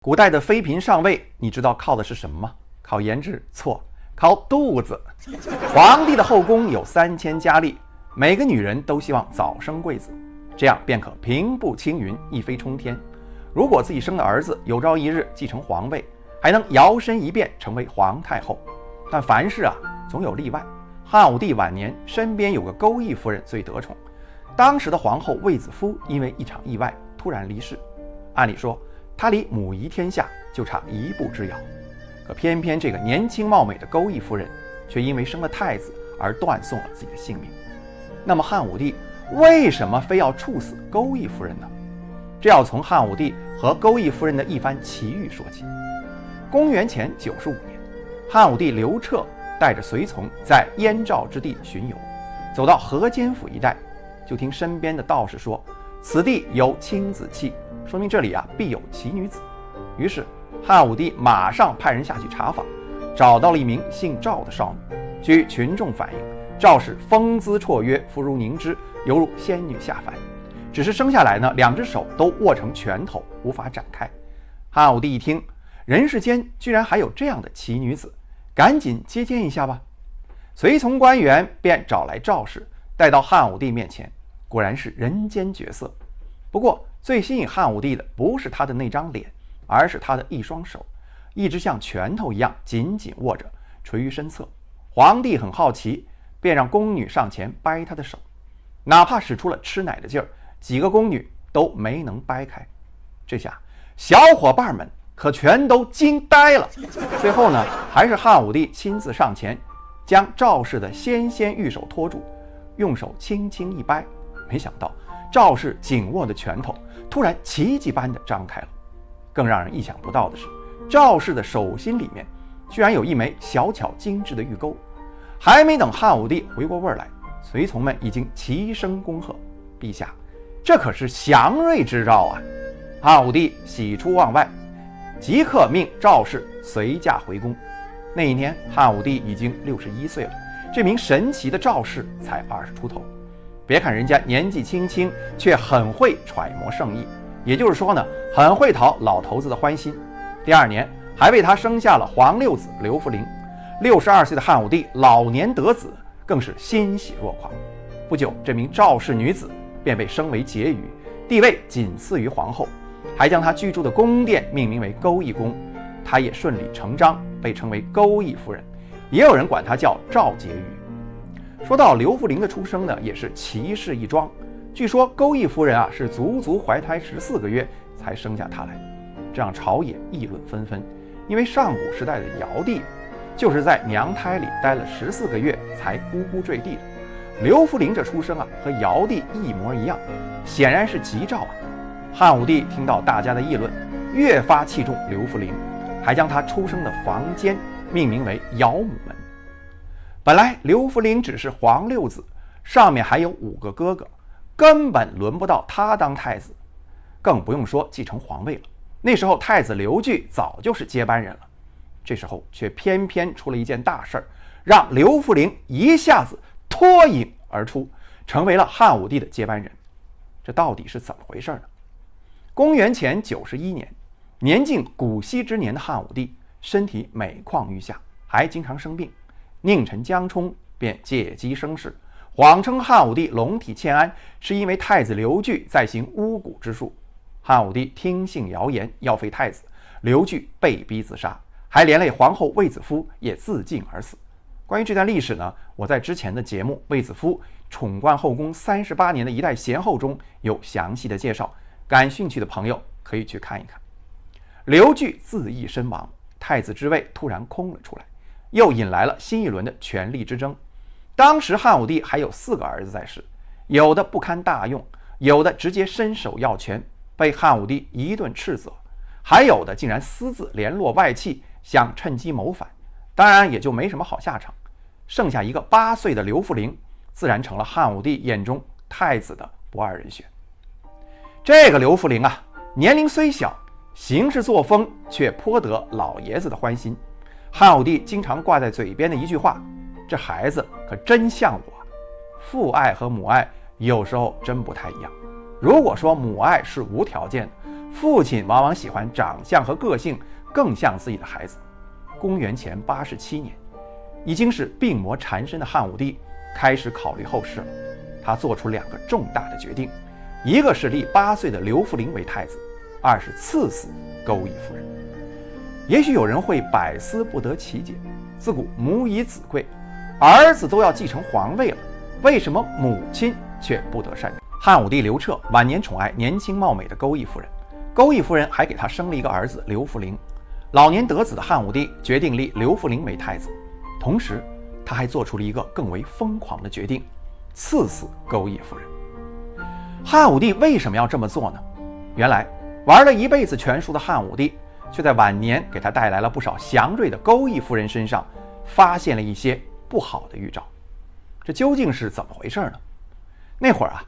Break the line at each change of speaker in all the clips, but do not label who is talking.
古代的妃嫔上位，你知道靠的是什么吗？靠颜值？错，靠肚子。皇帝的后宫有3000佳丽，每个女人都希望早生贵子，这样便可平步青云，一飞冲天。如果自己生的儿子有朝一日继承皇位，还能摇身一变成为皇太后。但凡事总有例外。汉武帝晚年身边有个钩弋夫人最得宠，当时的皇后卫子夫因为一场意外突然离世。按理说她离母仪天下就差一步之遥，可偏偏这个年轻貌美的钩弋夫人却因为生了太子而断送了自己的性命。那么汉武帝为什么非要处死钩弋夫人呢？这要从汉武帝和钩弋夫人的一番奇遇说起。公元前95年，汉武帝刘彻带着随从在燕赵之地巡游，走到河间府一带，就听身边的道士说，此地有青子气，说明这里必有奇女子。于是汉武帝马上派人下去查访，找到了一名姓赵的少女。据群众反映，赵氏风姿绰约，肤如凝脂，犹如仙女下凡，只是生下来呢，2只手都握成拳头，无法展开。汉武帝一听，人世间居然还有这样的奇女子，赶紧接见一下吧。随从官员便找来赵氏，带到汉武帝面前，果然是人间绝色。不过最吸引汉武帝的不是他的那张脸，而是他的一双手，一直像拳头一样紧紧握着，垂于身侧。皇帝很好奇，便让宫女上前掰他的手，哪怕使出了吃奶的劲儿，几个宫女都没能掰开。这下小伙伴们可全都惊呆了。最后呢，还是汉武帝亲自上前，将赵氏的纤纤玉手托住，用手轻轻一掰，没想到赵氏紧握的拳头突然奇迹般的张开了。更让人意想不到的是，赵氏的手心里面居然有一枚小巧精致的玉钩。还没等汉武帝回过味儿来，随从们已经齐声恭贺，陛下，这可是祥瑞之兆啊！汉武帝喜出望外，即刻命赵氏随驾回宫。那一年汉武帝已经61岁了，这名神奇的赵氏才20出头。别看人家年纪轻轻，却很会揣摩圣意，也就是说呢，很会讨老头子的欢心。第2年还为他生下了皇六子刘弗陵。62岁的汉武帝老年得子，更是欣喜若狂。不久，这名赵氏女子便被升为婕妤，地位仅次于皇后，还将她居住的宫殿命名为钩弋宫。她也顺理成章被称为钩弋夫人，也有人管她叫赵婕妤。说到刘弗陵的出生呢，也是奇事一桩。据说钩弋夫人是足足怀胎14个月才生下她来，这让朝野议论纷纷。因为上古时代的尧帝就是在娘胎里待了14个月才咕咕坠地的。刘弗陵这出生和尧帝一模一样，显然是吉兆。汉武帝听到大家的议论，越发器重刘弗陵，还将他出生的房间命名为尧母门。本来刘弗陵只是皇六子，上面还有5个哥哥，根本轮不到他当太子，更不用说继承皇位了。那时候太子刘据早就是接班人了。这时候却偏偏出了一件大事儿，让刘弗陵一下子脱颖而出，成为了汉武帝的接班人。这到底是怎么回事呢？公元前91年，年近古稀之年的汉武帝身体每况愈下，还经常生病。佞臣江充便借机生事，谎称汉武帝龙体欠安，是因为太子刘据在行巫蛊之术。汉武帝听信谣言，要废太子，刘据被逼自杀，还连累皇后卫子夫也自尽而死。关于这段历史呢，我在之前的节目《卫子夫宠冠后宫38年的一代贤后》中有详细的介绍，感兴趣的朋友可以去看一看。刘据自缢身亡，太子之位突然空了出来，又引来了新一轮的权力之争。当时汉武帝还有4个儿子在世，有的不堪大用，有的直接伸手要权，被汉武帝一顿斥责，还有的竟然私自联络外戚，想趁机谋反，当然也就没什么好下场。剩下一个8岁的刘弗陵，自然成了汉武帝眼中太子的不二人选。这个刘弗陵年龄虽小，行事作风却颇得老爷子的欢心。汉武帝经常挂在嘴边的一句话，这孩子可真像我。父爱和母爱有时候真不太一样。如果说母爱是无条件的，父亲往往喜欢长相和个性更像自己的孩子。公元前87年，已经是病魔缠身的汉武帝开始考虑后事了。他做出2个重大的决定，一个是立8岁的刘弗陵为太子，二是赐死钩弋夫人。也许有人会百思不得其解，自古母以子贵，儿子都要继承皇位了，为什么母亲却不得善终？汉武帝刘彻晚年宠爱年轻貌美的钩弋夫人，钩弋夫人还给他生了一个儿子刘弗陵。老年得子的汉武帝决定立刘弗陵为太子，同时他还做出了一个更为疯狂的决定，赐死钩弋夫人。汉武帝为什么要这么做呢？原来玩了一辈子权术的汉武帝，却在晚年给他带来了不少祥瑞的钩弋夫人身上发现了一些不好的预兆。这究竟是怎么回事呢？那会儿啊，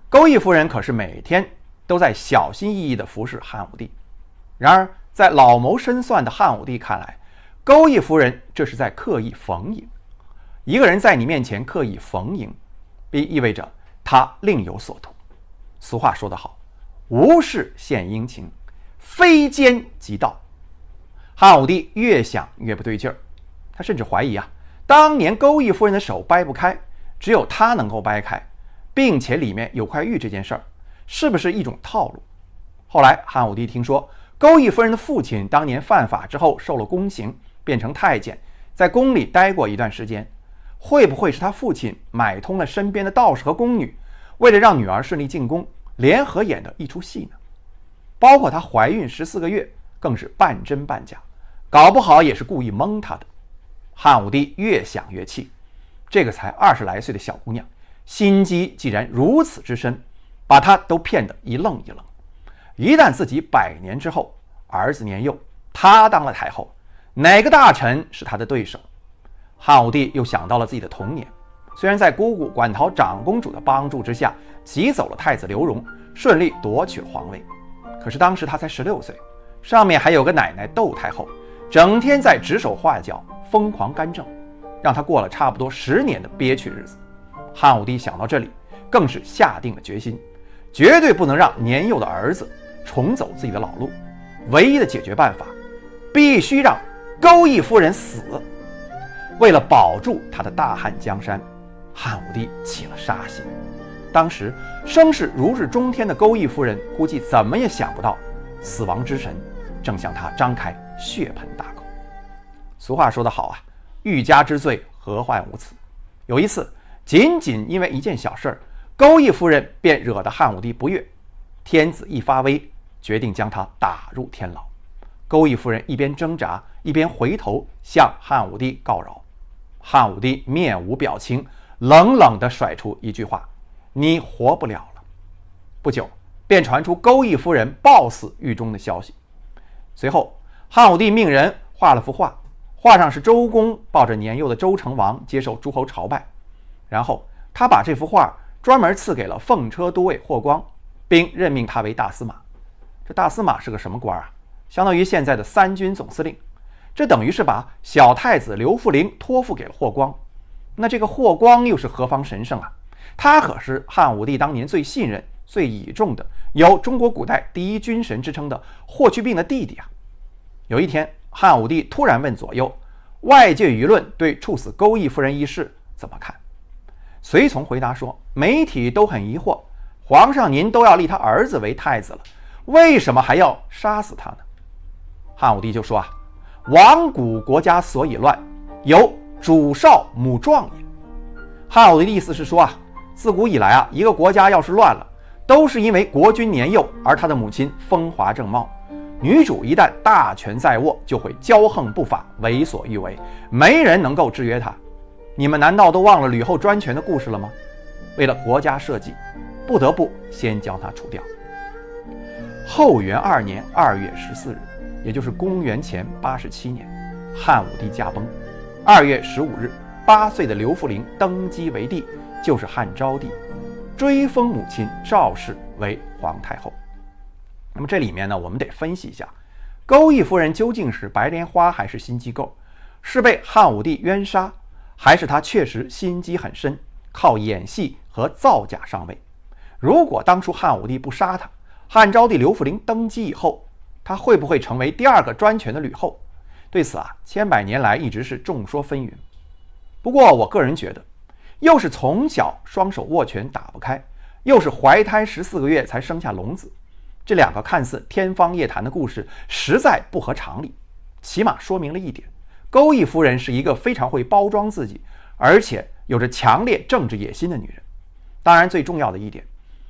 钩弋夫人可是每天都在小心翼翼地服侍汉武帝。然而在老谋深算的汉武帝看来，钩弋夫人这是在刻意逢迎。一个人在你面前刻意逢迎，并意味着他另有所图。俗话说得好，无事献殷勤，非奸即盗。汉武帝越想越不对劲儿，他甚至怀疑当年钩弋夫人的手掰不开，只有他能够掰开，并且里面有块玉这件事儿，是不是一种套路？后来汉武帝听说钩弋夫人的父亲当年犯法之后受了宫刑，变成太监，在宫里待过一段时间，会不会是他父亲买通了身边的道士和宫女，为了让女儿顺利进宫，联合演的一出戏呢？包括她怀孕14个月，更是半真半假，搞不好也是故意蒙她的。汉武帝越想越气，这个才20来岁的小姑娘，心机既然如此之深，把她都骗得一愣一愣。一旦自己100年之后，儿子年幼，她当了太后，哪个大臣是她的对手？汉武帝又想到了自己的童年，虽然在姑姑馆陶长公主的帮助之下挤走了太子刘荣，顺利夺取了皇位，可是当时他才16岁，上面还有个奶奶窦太后，整天在指手画脚，疯狂干政，让他过了差不多10年的憋屈日子。汉武帝想到这里，更是下定了决心，绝对不能让年幼的儿子重走自己的老路。唯一的解决办法，必须让钩弋夫人死。为了保住他的大汉江山，汉武帝起了杀心。当时声势如日中天的钩弋夫人，估计怎么也想不到，死亡之神正向他张开血盆大口。俗话说得好欲加之罪，何患无辞。有一次，仅仅因为一件小事，钩弋夫人便惹得汉武帝不悦。天子一发威，决定将他打入天牢。钩弋夫人一边挣扎，一边回头向汉武帝告饶。汉武帝面无表情，冷冷地甩出一句话：“你活不了了。”不久，便传出钩弋夫人暴死狱中的消息。随后，汉武帝命人画了幅画，画上是周公抱着年幼的周成王接受诸侯朝拜。然后他把这幅画专门赐给了奉车都尉霍光，并任命他为大司马。这大司马是个什么官啊？相当于现在的3军总司令。这等于是把小太子刘弗陵托付给了霍光。那这个霍光又是何方神圣啊？他可是汉武帝当年最信任、最倚重的，有中国古代第一军神之称的霍去病的弟弟啊。有一天，汉武帝突然问左右，外界舆论对处死钩弋夫人一事怎么看？随从回答说，媒体都很疑惑，皇上您都要立他儿子为太子了，为什么还要杀死他呢？汉武帝就说亡古国家所以乱，有主少母壮也。汉武帝的意思是说自古以来一个国家要是乱了，都是因为国君年幼，而他的母亲风华正茂。女主一旦大权在握，就会骄横不法，为所欲为，没人能够制约她。你们难道都忘了吕后专权的故事了吗？为了国家社稷，不得不先将她除掉。后元2年2月14日，也就是公元前87年，汉武帝驾崩。2月15日，8岁的刘弗陵登基为帝，就是汉昭帝，追封母亲赵氏为皇太后。那么这里面呢，我们得分析一下，钩弋夫人究竟是白莲花还是心机够？是被汉武帝冤杀，还是她确实心机很深，靠演戏和造假上位？如果当初汉武帝不杀她，汉昭帝刘弗陵登基以后，他会不会成为第二个专权的吕后？对此千百年来一直是众说纷纭。不过我个人觉得，又是从小双手握拳打不开，又是怀胎14个月才生下龙子，这两个看似天方夜谭的故事实在不合常理，起码说明了一点：钩弋夫人是一个非常会包装自己，而且有着强烈政治野心的女人。当然，最重要的一点，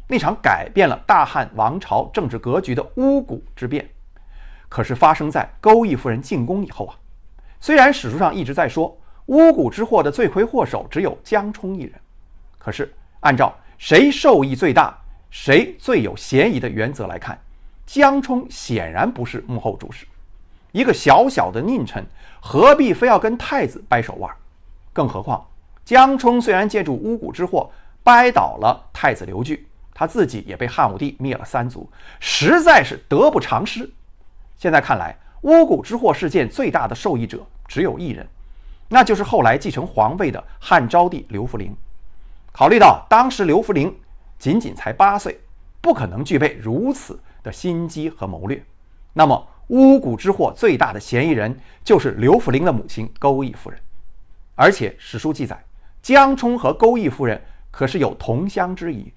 那场改变了大汉王朝政治格局的巫蛊之变，可是发生在钩弋夫人进宫以后啊。虽然史书上一直在说巫蛊之祸的罪魁祸首只有江充一人，可是按照谁受益最大、谁最有嫌疑的原则来看，江充显然不是幕后主使。一个小小的佞臣，何必非要跟太子掰手腕？更何况，江充虽然借助巫蛊之祸掰倒了太子刘据，他自己也被汉武帝灭了3族，实在是得不偿失。现在看来，巫蛊之祸事件最大的受益者只有一人，那就是后来继承皇位的汉昭帝刘弗陵。考虑到当时刘弗陵仅仅才8岁，不可能具备如此的心机和谋略，那么巫蛊之祸最大的嫌疑人就是刘弗陵的母亲钩弋夫人。而且史书记载，江充和钩弋夫人可是有同乡之谊，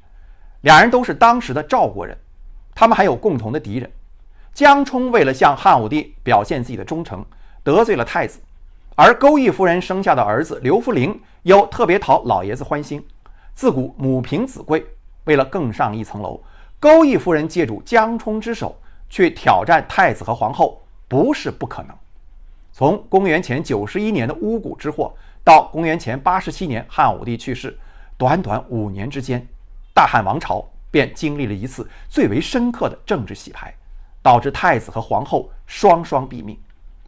两人都是当时的赵国人，他们还有共同的敌人。江充为了向汉武帝表现自己的忠诚，得罪了太子，而钩弋夫人生下的儿子刘弗陵又特别讨老爷子欢心。自古母凭子贵，为了更上一层楼，钩弋夫人借助江充之手去挑战太子和皇后，不是不可能。从公元前91年的巫蛊之祸到公元前87年汉武帝去世，短短5年之间，大汉王朝便经历了一次最为深刻的政治洗牌，导致太子和皇后双双毙命，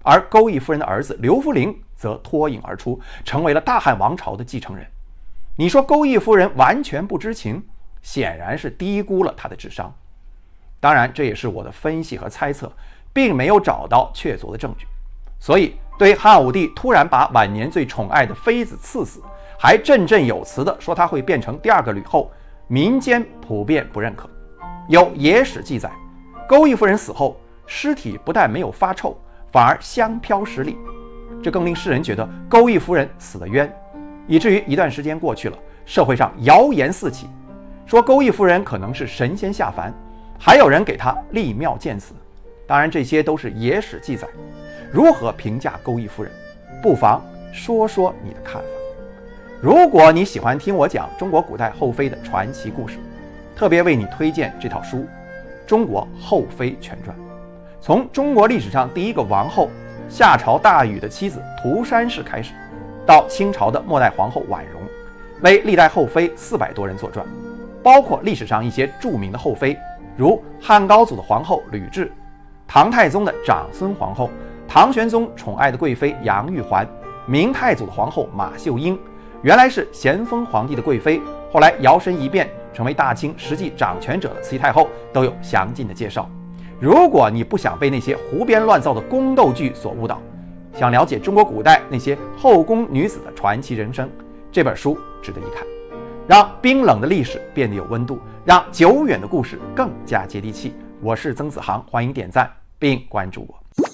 而钩弋夫人的儿子刘弗陵则脱颖而出，成为了大汉王朝的继承人。你说钩弋夫人完全不知情，显然是低估了她的智商。当然，这也是我的分析和猜测，并没有找到确凿的证据。所以对汉武帝突然把晚年最宠爱的妃子赐死，还振振有词地说她会变成第二个吕后，民间普遍不认可。有野史记载，钩弋夫人死后，尸体不但没有发臭，反而香飘十里，这更令世人觉得钩弋夫人死得冤，以至于一段时间过去了，社会上谣言四起，说钩弋夫人可能是神仙下凡，还有人给她立庙建祠。当然，这些都是野史记载。如何评价钩弋夫人？不妨说说你的看法。如果你喜欢听我讲中国古代后妃的传奇故事，特别为你推荐这套书《中国后妃全传》。从中国历史上第一个王后夏朝大禹的妻子涂山氏开始，到清朝的末代皇后婉容，为历代后妃400多人作传，包括历史上一些著名的后妃，如汉高祖的皇后吕雉，唐太宗的长孙皇后，唐玄宗宠爱的贵妃杨玉环，明太祖的皇后马秀英，原来是咸丰皇帝的贵妃，后来摇身一变成为大清实际掌权者的慈禧太后，都有详尽的介绍。如果你不想被那些胡编乱造的宫斗剧所误导，想了解中国古代那些后宫女子的传奇人生，这本书值得一看，让冰冷的历史变得有温度，让久远的故事更加接地气。我是曾子航，欢迎点赞并关注我。